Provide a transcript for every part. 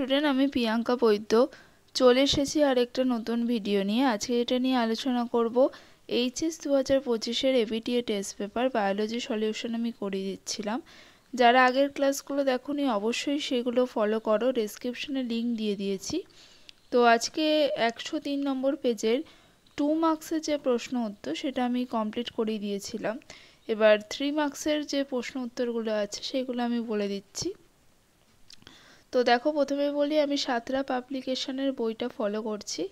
Student, আমি প্রিয়াঙ্কা বৈদ্য চলে এসেছি আরেকটা নতুন ভিডিও নিয়ে। আজকে এটা নিয়ে আলোচনা করব এইচএস 2025-এর ABTA test paper biology solution আমি করিয়ে দিচ্ছিলাম। যারা আগের ক্লাসগুলো দেখোনি অবশ্যই সেগুলো ফলো করো, ডেসক্রিপশনে লিঙ্ক দিয়ে দিয়েছি। তো আজকে 103 নম্বর পেজের 2 মার্কসের যে প্রশ্ন উত্তর সেটা আমি কমপ্লিট করিয়ে দিয়েছিলাম। এবার 3 মার্কসের যে প্রশ্ন উত্তরগুলো আছে সেগুলো আমি বলে দিচ্ছি। তো দেখো, প্রথমে বলি আমি সাতরা পাবলিকেশনের বইটা ফলো করছি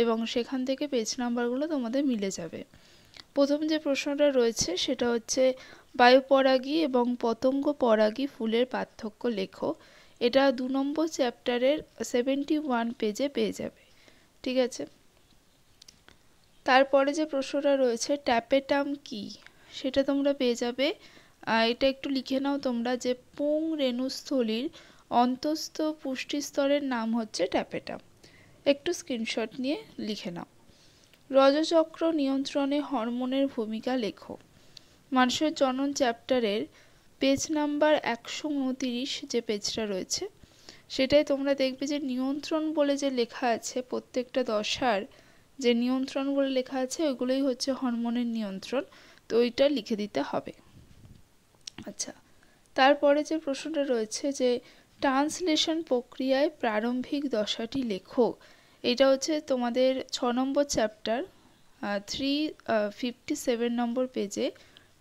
এবং সেখান থেকে পেজ নাম্বারগুলো তোমাদের মিলে যাবে। প্রথম যে প্রশ্নটা রয়েছে সেটা হচ্ছে বায়ুপরাগী এবং পতঙ্গ পরাগী ফুলের পার্থক্য লেখো। এটা 2 নম্বর চ্যাপ্টারের 71 পেজে পেয়ে যাবে। ঠিক আছে। তারপরে যে প্রশ্নটা রয়েছে ট্যাপেটাম কি, সেটা তোমরা পেয়ে যাবে। এটা একটু লিখে নাও তোমরা যে পুং রেণুস্থলীর অন্তঃস্থ পুষ্টিস্তরের নাম হচ্ছে ট্যাপেটাম। একটু স্ক্রিনশট নিয়ে লিখে নাও। রজচক্র নিয়ন্ত্রণে হরমোনের ভূমিকা লেখো। মানুষের জনন চ্যাপ্টারের পেজ নাম্বার 129 যে পেজটা রয়েছে সেটাই তোমরা দেখবে যে নিয়ন্ত্রণ বলে যে লেখা আছে, প্রত্যেকটা দশার যে নিয়ন্ত্রণ বলে লেখা আছে ওইগুলোই হচ্ছে হরমোনের নিয়ন্ত্রণ, তো ওইটা লিখে দিতে হবে। আচ্ছা, তারপরে যে প্রশ্নটা রয়েছে যে ট্রান্সলেশন প্রক্রিয়ায় প্রারম্ভিক দশাটি লেখো। এটা হচ্ছে তোমাদের 6 নম্বর চ্যাপ্টার 357 নম্বর পেজে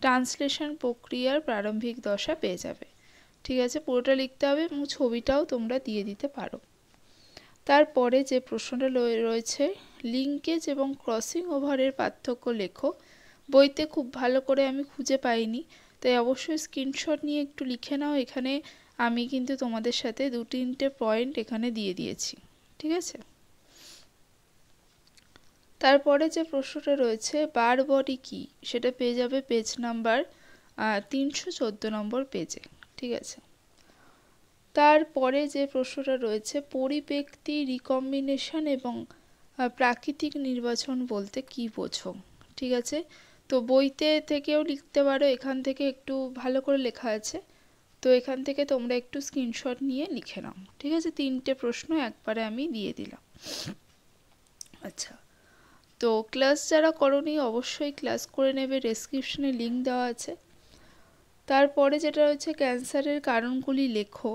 ট্রান্সলেশন প্রক্রিয়ার প্রারম্ভিক দশা পেয়ে যাবে। ঠিক আছে, পুরোটা লিখতে হবে এবং ছবিটাও তোমরা দিয়ে দিতে পারো। তারপরে যে প্রশ্নটা রয়েছে লিঙ্কেজ এবং ক্রসিং ওভারের পার্থক্য লেখো। বইতে খুব ভালো করে আমি খুঁজে পাইনি, তাই অবশ্যই স্ক্রিনশট নিয়ে একটু লিখে নাও। এখানে আমি কিন্তু তোমাদের সাথে 2-3টে পয়েন্ট এখানে দিয়ে দিয়েছি। ঠিক আছে। তারপরে যে প্রশ্নটা রয়েছে বার বডি কি, সেটা পেয়ে যাবে পেজ নাম্বার 314 নম্বর পেজে। ঠিক আছে। তারপরে যে প্রশ্নটা রয়েছে পরিব্যক্তি রিকম্বিনেশন এবং প্রাকৃতিক নির্বাচন বলতে কি বোঝো। ঠিক আছে, তো বইতে থেকেও লিখতে পারো, এখান থেকে একটু ভালো করে লেখা আছে, তো এখান থেকে তোমরা একটু স্ক্রিনশট নিয়ে লিখে নাও। ঠিক আছে, 3টে প্রশ্ন একবারে আমি দিয়ে দিলাম। আচ্ছা, তো ক্লাস যারা করোনি অবশ্যই ক্লাস করে নেবে, ডেসক্রিপশনে লিঙ্ক দেওয়া আছে। তারপরে যেটা রয়েছে ক্যান্সারের কারণগুলি লেখো।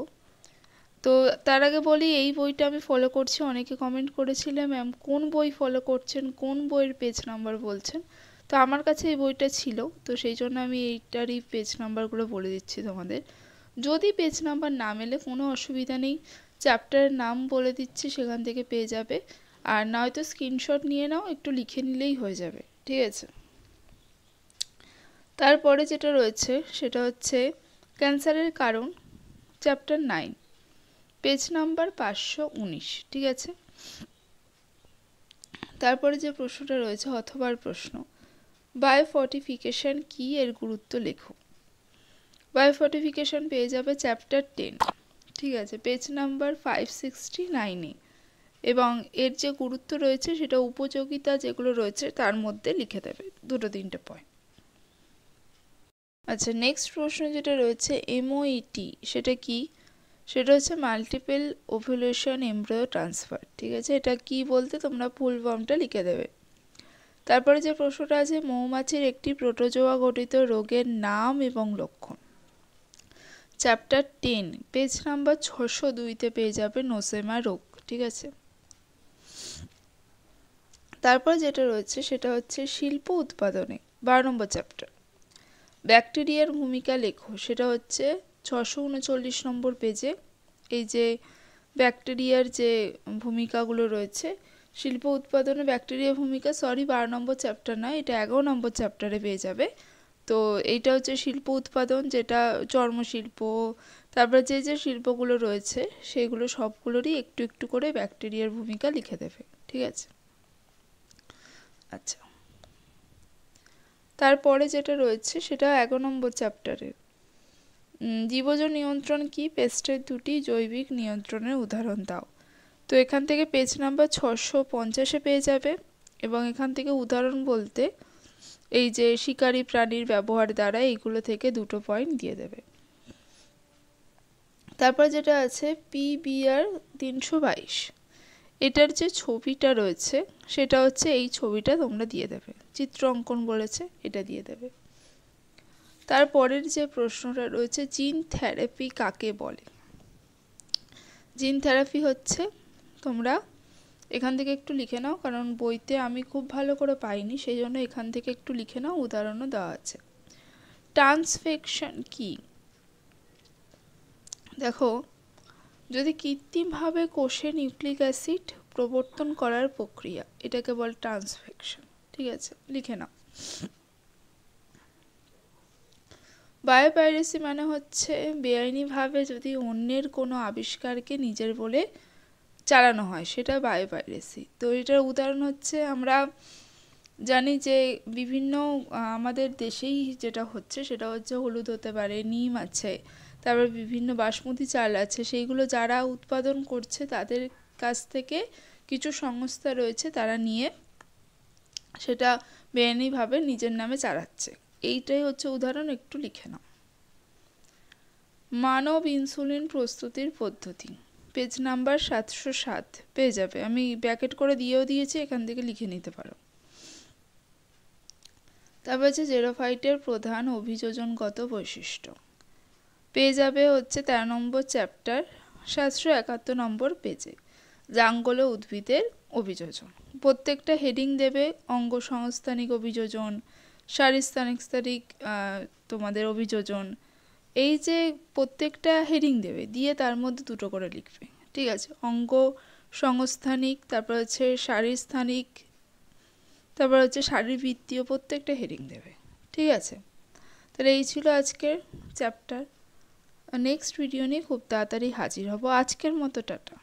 তো তার আগে বলি এই বইটা আমি ফলো করছি। অনেকে কমেন্ট করেছিলেন ম্যাম কোন বই ফলো করছেন, কোন বইয়ের পেজ নাম্বার বলছেন। তো আমার কাছে এই বইটা ছিল, তো সেই জন্য আমি এইটারই পেজ নাম্বারগুলো বলে দিচ্ছি তোমাদের। যদি পেজ নাম্বার না মেলে কোনো অসুবিধা নেই, চ্যাপ্টারের নাম বলে দিচ্ছি, সেখান থেকে পেয়ে যাবে। আর নয়তো স্ক্রিনশট নিয়ে নাও, একটু লিখে নিলেই হয়ে যাবে। ঠিক আছে। তারপরে যেটা রয়েছে সেটা হচ্ছে ক্যান্সারের কারণ, চ্যাপ্টার 9, পেজ নাম্বার 519। ঠিক আছে। তারপরে যে প্রশ্নটা রয়েছে অথবার প্রশ্ন বায়োফর্টিফিকেশন কি, এর গুরুত্ব লেখো। বায়োফর্টিফিকেশন পেয়ে যাবে চ্যাপ্টার 10। ঠিক আছে, পেজ নাম্বার 569-এ, এবং এর যে গুরুত্ব রয়েছে সেটা উপযোগিতা যেগুলো রয়েছে তার মধ্যে লিখে দেবে 2-3টে পয়েন্ট। আচ্ছা, নেক্সট প্রশ্ন যেটা রয়েছে এমওইটি সেটা কি, সেটা হচ্ছে মাল্টিপল ওভুলেশন এমব্রায়ো ট্রান্সফার। ঠিক আছে, এটা কি বলতে তোমরা ফুল ফর্মটা লিখে দেবে। তারপরে যে প্রশ্নটা আছে মৌমাছির একটি প্রোটোজোয়া গঠিত রোগের নাম এবং লক্ষণ। চ্যাপ্টার 10, পেজ নাম্বার 602-তে পেয়ে যাবে নোসেমা রোগ। ঠিক আছে। তারপর যেটা রয়েছে সেটা হচ্ছে শিল্প উৎপাদনে 12 নম্বর চ্যাপ্টার ব্যাকটেরিয়ার ভূমিকা লেখো। সেটা হচ্ছে 639 নম্বর পেজে এই যে ব্যাকটেরিয়ার যে ভূমিকাগুলো রয়েছে, শিল্প উৎপাদনে ব্যাকটেরিয়ার ভূমিকা, 12 নম্বর চ্যাপ্টার নয়, এটা 11 নম্বর চ্যাপ্টারে পেয়ে যাবে। তো এইটা হচ্ছে শিল্প উৎপাদন, যেটা চর্মশিল্প, তারপর যে যে শিল্পগুলো রয়েছে সেগুলো সবগুলোরই একটু একটু করে ব্যাকটেরিয়ার ভূমিকা লিখে দেবে। ঠিক আছে। আচ্ছা, তারপরে যেটা রয়েছে সেটা 11 নম্বর চ্যাপ্টারের জীবজ নিয়ন্ত্রণ কি, পেস্টের 2টি জৈবিক নিয়ন্ত্রণের উদাহরণ দাও। তো এখান থেকে পেজ নাম্বার 650-এ পেয়ে যাবে, এবং এখান থেকে উদাহরণ বলতে এই যে শিকারী প্রাণীর ব্যবহার দ্বারা এইগুলো থেকে 2টো পয়েন্ট দিয়ে দেবে। তারপর যেটা আছে PBR 322, এটার যে ছবিটা রয়েছে সেটা হচ্ছে এই ছবিটা তোমরা দিয়ে দেবে, চিত্র অঙ্কন বলেছে এটা দিয়ে দেবে। তারপরের যে প্রশ্নটা রয়েছে জিন থেরাপি কাকে বলে। জিন থেরাপি হচ্ছে, তোমরা এখান থেকে একটু লিখে নাও, কারণ বইতে আমি খুব ভালো করে পাইনি, সেই জন্য এখান থেকে একটু লিখে নাও, উদাহরণও দেওয়া আছে। ট্রান্সফেকশন কি? দেখো, যদি কৃত্রিমভাবে কোষে নিউক্লিক অ্যাসিড প্রবর্তন করার প্রক্রিয়া, এটাকে বলে ট্রান্সফেকশন। ঠিক আছে, লিখে নাও। বায়োপাইরেসি মানে হচ্ছে বেআইনিভাবে যদি অন্যের কোনো আবিষ্কারকে নিজের বলে চালানো হয়, সেটা বায়োপাইরেসি। তো এটার উদাহরণ হচ্ছে, আমরা জানি যে বিভিন্ন আমাদের দেশেই যেটা হচ্ছে সেটা হচ্ছে হলুদ হতে পারে, নিম আছে, তারপর বিভিন্ন বাসমতি চাল আছে, সেইগুলো যারা উৎপাদন করছে তাদের কাছ থেকে কিছু সংস্থা রয়েছে, তারা নিয়ে সেটা বেআইনিভাবে নিজের নামে চালাচ্ছে। এইটাই হচ্ছে উদাহরণ, একটু লিখে নাও। মানব ইনসুলিন প্রস্তুতির পদ্ধতি, পেজ নাম্বার 707 পেয়ে যাবে, আমি ব্র্যাকেট করে দিয়েও দিয়েছি, এখান থেকে লিখে নিতে পারো। তারপর হচ্ছে জেরোফাইটের প্রধান অভিযোজনগত বৈশিষ্ট্য, পেয়ে যাবে হচ্ছে 13 নম্বর চ্যাপ্টার 771 নম্বর পেজে, জাঙ্গলে উদ্ভিদের অভিযোজন। প্রত্যেকটা হেডিং দেবে, অঙ্গ সংস্থানিক অভিযোজন, সারিস্থানিক তোমাদের অভিযোজন, এই যে প্রত্যেকটা হেডিং দেবে, দিয়ে তার মধ্যে দুটো করে লিখবে। ঠিক আছে, অঙ্গ সংস্থানিক, তারপর হচ্ছে সারিস্থানিক, তারপর হচ্ছে শারীরবৃত্তীয়, প্রত্যেকটা হেডিং দেবে। ঠিক আছে, তাহলে এই ছিল আজকের চ্যাপ্টার। নেক্সট ভিডিও নিয়ে খুব তাড়াতাড়ি হাজির হব। আজকের মতো টাটা।